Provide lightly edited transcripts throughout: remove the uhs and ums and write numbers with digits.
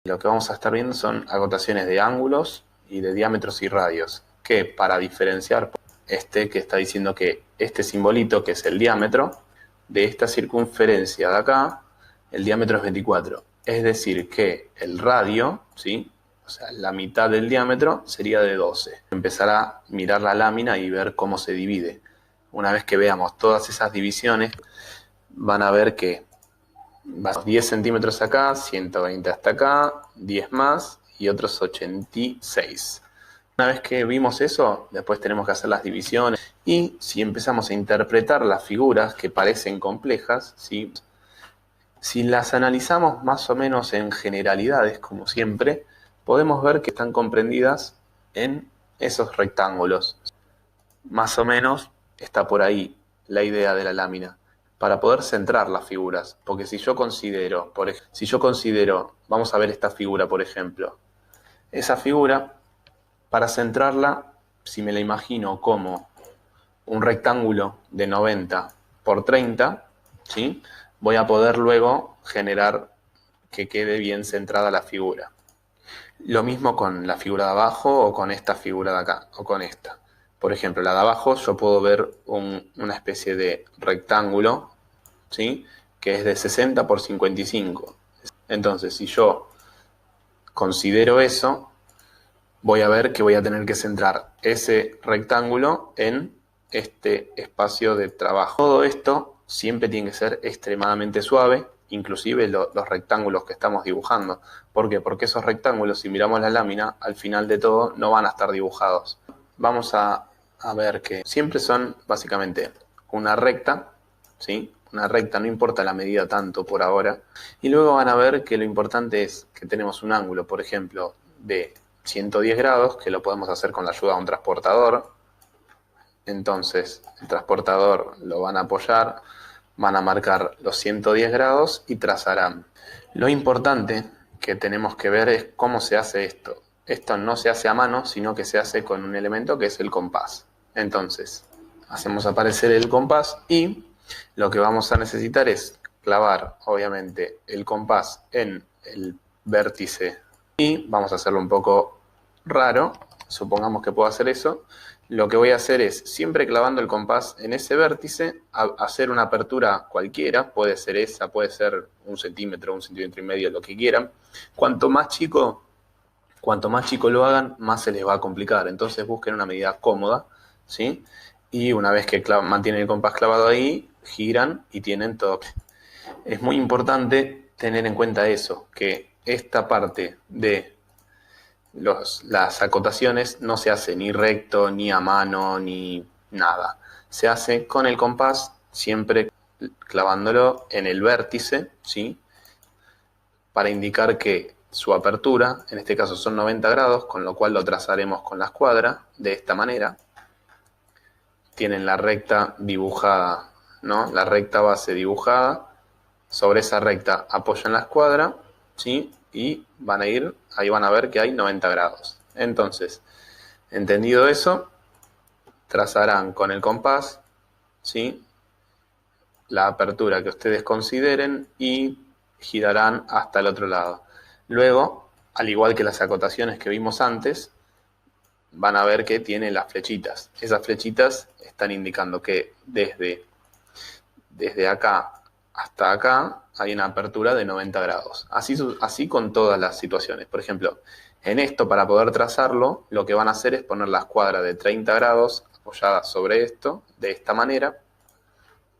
Lo que vamos a estar viendo son acotaciones de ángulos y de diámetros y radios, que para diferenciar que está diciendo que este simbolito, que es el diámetro, de esta circunferencia de acá, el diámetro es 24. Es decir, que el radio, ¿sí? O sea, la mitad del diámetro sería de 12. Empezar a mirar la lámina y ver cómo se divide. Una vez que veamos todas esas divisiones, van a ver que 10 centímetros acá, 120 hasta acá, 10 más y otros 86. Una vez que vimos eso, después tenemos que hacer las divisiones. Y si empezamos a interpretar las figuras que parecen complejas, ¿sí? Si las analizamos más o menos en generalidades, como siempre, podemos ver que están comprendidas en esos rectángulos. Más o menos está por ahí la idea de la lámina, para poder centrar las figuras. Porque si yo considero, vamos a ver esta figura, por ejemplo. Esa figura, para centrarla, si me la imagino como un rectángulo de 90 por 30, ¿sí? Voy a poder luego generar que quede bien centrada la figura. Lo mismo con la figura de abajo o con esta figura de acá, o con esta. Por ejemplo, la de abajo yo puedo ver una especie de rectángulo, ¿sí? Que es de 60 por 55. Entonces, si yo considero eso, voy a ver que voy a tener que centrar ese rectángulo en este espacio de trabajo. Todo esto siempre tiene que ser extremadamente suave, inclusive los rectángulos que estamos dibujando. ¿Por qué? Porque esos rectángulos, si miramos la lámina, al final de todo no van a estar dibujados. Vamos a ver que siempre son básicamente una recta, ¿sí? Una recta, no importa la medida tanto por ahora. Y luego van a ver que lo importante es que tenemos un ángulo, por ejemplo, de 110 grados, que lo podemos hacer con la ayuda de un transportador. Entonces, el transportador lo van a apoyar, van a marcar los 110 grados y trazarán. Lo importante que tenemos que ver es cómo se hace esto. Esto no se hace a mano, sino que se hace con un elemento que es el compás. Entonces, hacemos aparecer el compás y lo que vamos a necesitar es clavar, obviamente, el compás en el vértice. Y vamos a hacerlo un poco raro, supongamos que puedo hacer eso. Lo que voy a hacer es, siempre clavando el compás en ese vértice, hacer una apertura cualquiera, puede ser esa, puede ser 1 centímetro, 1,5 centímetros, lo que quieran. Cuanto más chico lo hagan, más se les va a complicar. Entonces busquen una medida cómoda, ¿sí? Y una vez que mantienen el compás clavado ahí, giran y tienen todo. Es muy importante tener en cuenta eso, que esta parte de las acotaciones no se hace ni recto, ni a mano, ni nada. Se hace con el compás, siempre clavándolo en el vértice, ¿sí? Para indicar que su apertura, en este caso son 90 grados, con lo cual lo trazaremos con la escuadra de esta manera. Tienen la recta dibujada, ¿no? La recta base dibujada. Sobre esa recta apoyan la escuadra, ¿sí? Y van a ir, ahí van a ver que hay 90 grados. Entonces, entendido eso, trazarán con el compás, ¿sí? La apertura que ustedes consideren y girarán hasta el otro lado. Luego, al igual que las acotaciones que vimos antes, van a ver que tiene las flechitas. Esas flechitas están indicando que desde acá hasta acá hay una apertura de 90 grados. Así con todas las situaciones. Por ejemplo, en esto, para poder trazarlo, lo que van a hacer es poner la escuadra de 30 grados apoyada sobre esto, de esta manera,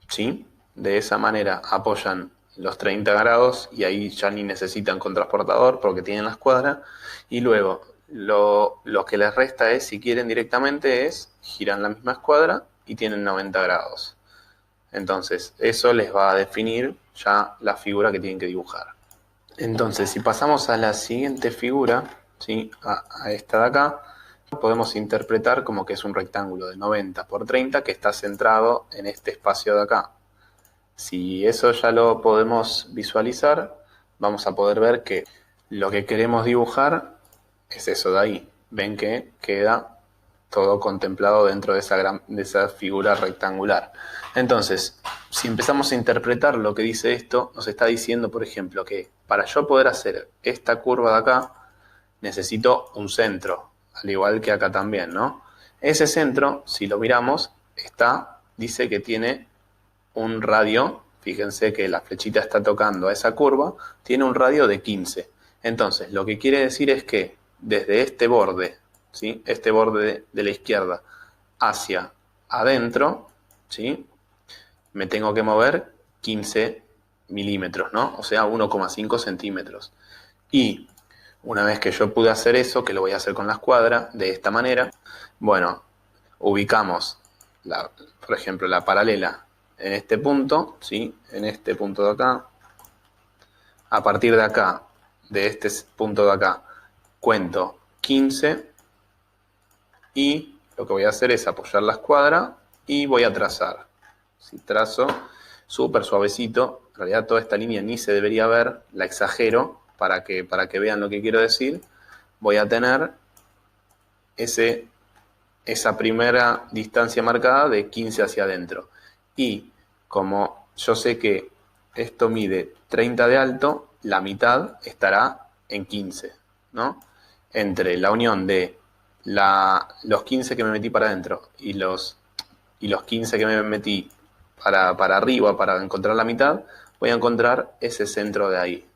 ¿sí? De esa manera apoyan los 30 grados y ahí ya ni necesitan contrasportador porque tienen la escuadra. Y luego, lo que les resta es, si quieren directamente, es giran la misma escuadra y tienen 90 grados. Entonces, eso les va a definir ya la figura que tienen que dibujar. Entonces, si pasamos a la siguiente figura, ¿sí? A esta de acá, podemos interpretar como que es un rectángulo de 90 por 30 que está centrado en este espacio de acá. Si eso ya lo podemos visualizar, vamos a poder ver que lo que queremos dibujar es eso de ahí. Ven que queda todo contemplado dentro de esa figura rectangular. Entonces, si empezamos a interpretar lo que dice esto, nos está diciendo, por ejemplo, que para yo poder hacer esta curva de acá, necesito un centro, al igual que acá también, ¿no? Ese centro, si lo miramos, dice que tiene un radio, fíjense que la flechita está tocando a esa curva, tiene un radio de 15. Entonces, lo que quiere decir es que desde este borde, ¿sí? Este borde de la izquierda hacia adentro, ¿sí? Me tengo que mover 15 milímetros, ¿no? O sea, 1,5 centímetros. Y una vez que yo pude hacer eso, que lo voy a hacer con la escuadra, de esta manera, bueno, ubicamos, por ejemplo, la paralela en este punto, ¿sí? En este punto de acá. A partir de acá, de este punto de acá, cuento 15 y lo que voy a hacer es apoyar la escuadra y voy a trazar. Si trazo súper suavecito, en realidad toda esta línea ni se debería ver, la exagero para que vean lo que quiero decir. Voy a tener esa primera distancia marcada de 15 hacia adentro. Y como yo sé que esto mide 30 de alto, la mitad estará en 15, ¿no? Entre la unión de los 15 que me metí para adentro y los 15 que me metí para arriba para encontrar la mitad, voy a encontrar ese centro de ahí.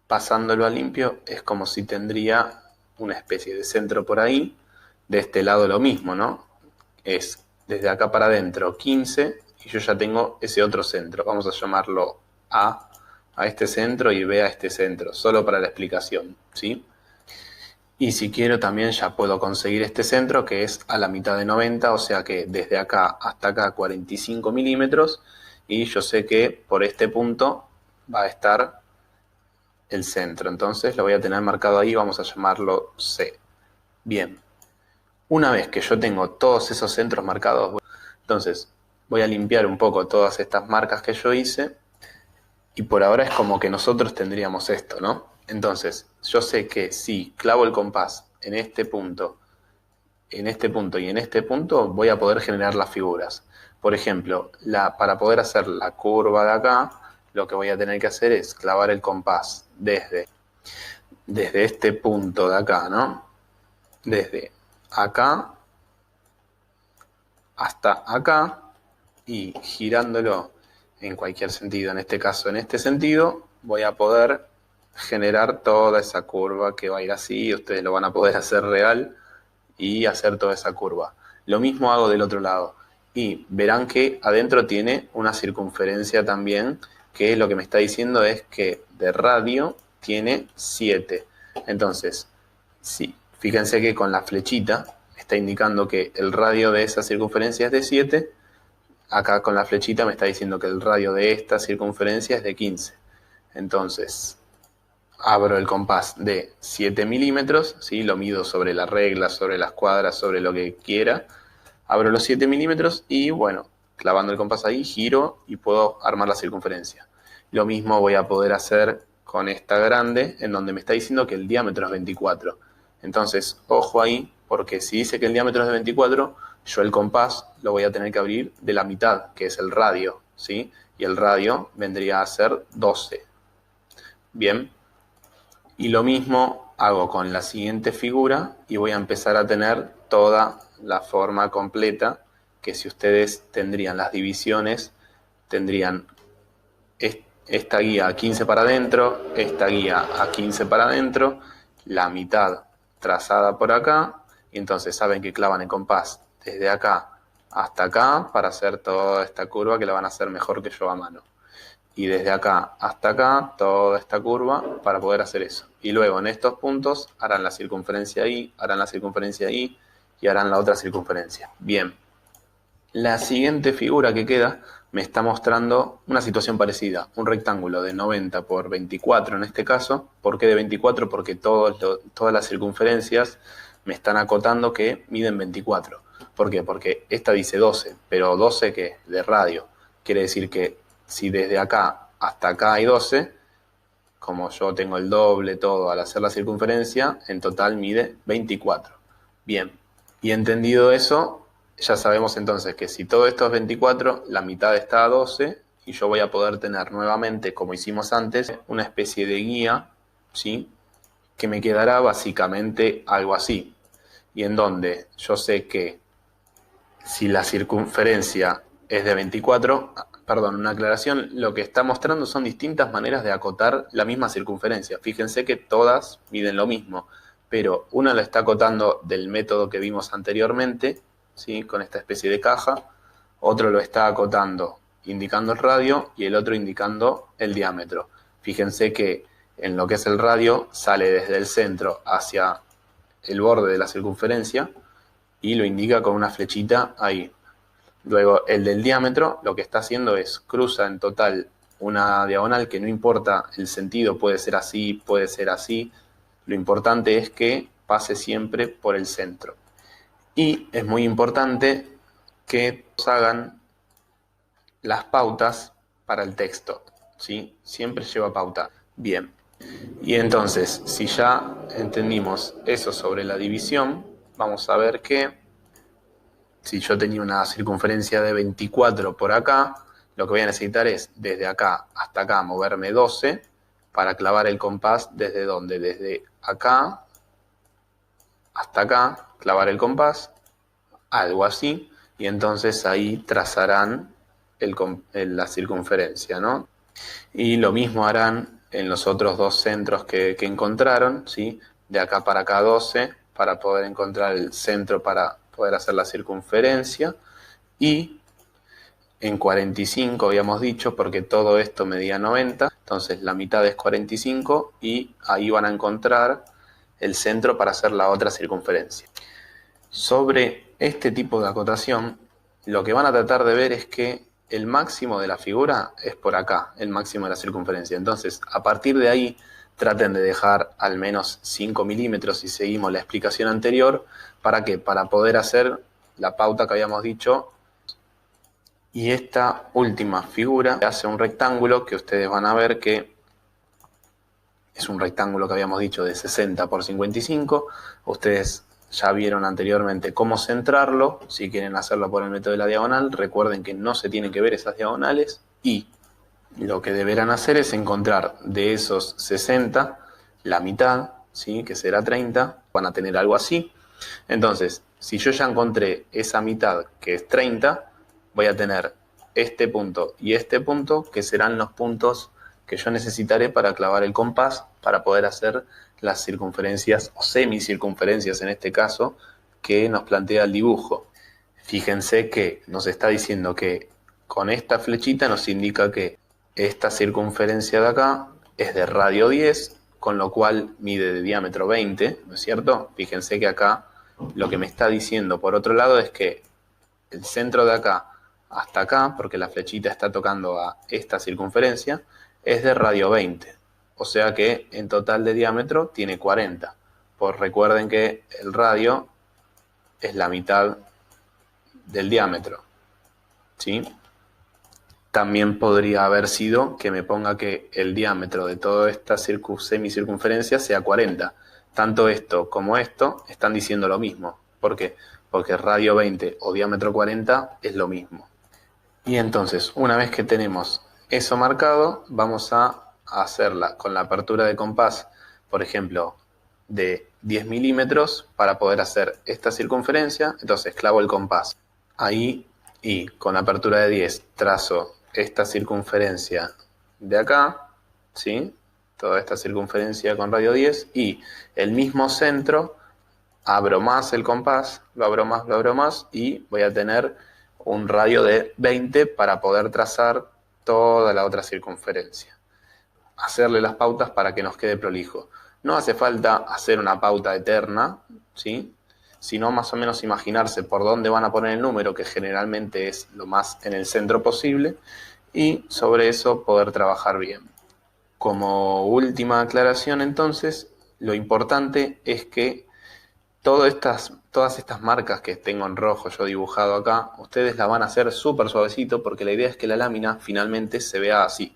Pasándolo a limpio es como si tendría una especie de centro por ahí. De este lado lo mismo, ¿no? Es desde acá para adentro 15 y yo ya tengo ese otro centro. Vamos a llamarlo A este centro y B a este centro, solo para la explicación, ¿sí? Y si quiero también ya puedo conseguir este centro que es a la mitad de 90, o sea que desde acá hasta acá 45 milímetros y yo sé que por este punto va a estar el centro. Entonces lo voy a tener marcado ahí, vamos a llamarlo C. Bien. Una vez que yo tengo todos esos centros marcados, entonces voy a limpiar un poco todas estas marcas que yo hice y por ahora es como que nosotros tendríamos esto, ¿no? Entonces, yo sé que si clavo el compás en este punto y en este punto, voy a poder generar las figuras. Por ejemplo, para poder hacer la curva de acá, lo que voy a tener que hacer es clavar el compás desde este punto de acá, ¿no? Desde acá hasta acá y girándolo en cualquier sentido, en este caso en este sentido, voy a poder generar toda esa curva que va a ir así, ustedes lo van a poder hacer real y hacer toda esa curva. Lo mismo hago del otro lado y verán que adentro tiene una circunferencia también, que lo que me está diciendo es que de radio tiene 7. Entonces, sí, fíjense que con la flechita está indicando que el radio de esa circunferencia es de 7. Acá con la flechita me está diciendo que el radio de esta circunferencia es de 15. Entonces, abro el compás de 7 milímetros, ¿sí? Lo mido sobre la regla, sobre las cuadras, sobre lo que quiera. Abro los 7 milímetros y, bueno, clavando el compás ahí, giro y puedo armar la circunferencia. Lo mismo voy a poder hacer con esta grande, en donde me está diciendo que el diámetro es 24. Entonces, ojo ahí, porque si dice que el diámetro es de 24, yo el compás lo voy a tener que abrir de la mitad, que es el radio, ¿sí? Y el radio vendría a ser 12. Bien. Y lo mismo hago con la siguiente figura y voy a empezar a tener toda la forma completa, que si ustedes tendrían las divisiones, tendrían esta guía a 15 para adentro, esta guía a 15 para adentro, la mitad trazada por acá, y entonces saben que clavan el compás desde acá hasta acá para hacer toda esta curva que la van a hacer mejor que yo a mano. Y desde acá hasta acá, toda esta curva para poder hacer eso. Y luego en estos puntos harán la circunferencia ahí, harán la circunferencia ahí y harán la otra circunferencia. Bien. La siguiente figura que queda me está mostrando una situación parecida. Un rectángulo de 90 por 24 en este caso. ¿Por qué de 24? Porque todas las circunferencias me están acotando que miden 24. ¿Por qué? Porque esta dice 12, pero 12 ¿qué? De radio. Quiere decir que si desde acá hasta acá hay 12, como yo tengo el doble todo al hacer la circunferencia, en total mide 24. Bien, Y entendido eso, ya sabemos entonces que si todo esto es 24, la mitad está a 12 y yo voy a poder tener nuevamente, como hicimos antes, una especie de guía, ¿sí? Que me quedará básicamente algo así. Y en donde yo sé que si la circunferencia es de 24, perdón, una aclaración, lo que está mostrando son distintas maneras de acotar la misma circunferencia. Fíjense que todas miden lo mismo, pero una la está acotando del método que vimos anteriormente, ¿sí? Con esta especie de caja, otro lo está acotando indicando el radio y el otro indicando el diámetro. Fíjense que en lo que es el radio sale desde el centro hacia el borde de la circunferencia y lo indica con una flechita ahí. Luego el del diámetro lo que está haciendo es cruza en total una diagonal que no importa el sentido, puede ser así, puede ser así. Lo importante es que pase siempre por el centro. Y es muy importante que hagan las pautas para el texto, ¿sí? Siempre lleva pauta. Bien. Y entonces, si ya entendimos eso sobre la división, vamos a ver que si yo tenía una circunferencia de 24 por acá, lo que voy a necesitar es desde acá hasta acá moverme 12 para clavar el compás desde donde, desde acá hasta acá, clavar el compás, algo así, y entonces ahí trazarán la circunferencia, ¿no? Y lo mismo harán en los otros dos centros que encontraron, ¿sí? De acá para acá 12, para poder encontrar el centro para poder hacer la circunferencia. Y en 45 habíamos dicho, porque todo esto medía 90, entonces la mitad es 45 y ahí van a encontrar el centro para hacer la otra circunferencia. Sobre este tipo de acotación, lo que van a tratar de ver es que el máximo de la figura es por acá, el máximo de la circunferencia. Entonces, a partir de ahí, traten de dejar al menos 5 milímetros si seguimos la explicación anterior. ¿Para qué? Para poder hacer la pauta que habíamos dicho. Y esta última figura hace un rectángulo que ustedes van a ver que es un rectángulo que habíamos dicho de 60 por 55. Ustedes ya vieron anteriormente cómo centrarlo. Si quieren hacerlo por el método de la diagonal, recuerden que no se tienen que ver esas diagonales. Y lo que deberán hacer es encontrar de esos 60 la mitad, ¿sí? Que será 30. Van a tener algo así. Entonces, si yo ya encontré esa mitad, que es 30, voy a tener este punto y este punto, que serán los puntos que yo necesitaré para clavar el compás, para poder hacer las circunferencias o semicircunferencias en este caso, que nos plantea el dibujo. Fíjense que nos está diciendo que con esta flechita nos indica que esta circunferencia de acá es de radio 10, con lo cual mide de diámetro 20, ¿no es cierto? Fíjense que acá lo que me está diciendo por otro lado es que el centro de acá hasta acá, porque la flechita está tocando a esta circunferencia, es de radio 20. O sea que en total de diámetro tiene 40. Pues recuerden que el radio es la mitad del diámetro, ¿sí? También podría haber sido que me ponga que el diámetro de toda esta semicircunferencia sea 40. Tanto esto como esto están diciendo lo mismo. ¿Por qué? Porque radio 20 o diámetro 40 es lo mismo. Y entonces, una vez que tenemos eso marcado, vamos a hacerla con la apertura de compás, por ejemplo, de 10 milímetros para poder hacer esta circunferencia. Entonces clavo el compás ahí y con la apertura de 10 trazo esta circunferencia de acá, ¿sí? Toda esta circunferencia con radio 10 y el mismo centro, abro más el compás, lo abro más y voy a tener un radio de 20 para poder trazar toda la otra circunferencia. Hacerle las pautas para que nos quede prolijo. No hace falta hacer una pauta eterna, ¿sí? Sino más o menos imaginarse por dónde van a poner el número, que generalmente es lo más en el centro posible, y sobre eso poder trabajar bien. Como última aclaración, entonces, lo importante es que todas estas marcas que tengo en rojo yo dibujado acá, ustedes la van a hacer súper suavecito porque la idea es que la lámina finalmente se vea así,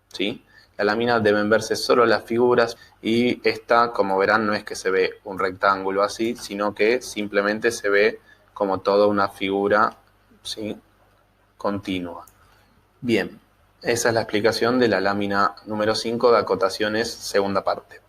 ¿sí? la lámina deben verse solo las figuras y esta, como verán, no es que se ve un rectángulo así, sino que simplemente se ve como toda una figura, ¿sí?, continua. Bien, esa es la explicación de la lámina número 5 de acotaciones, segunda parte.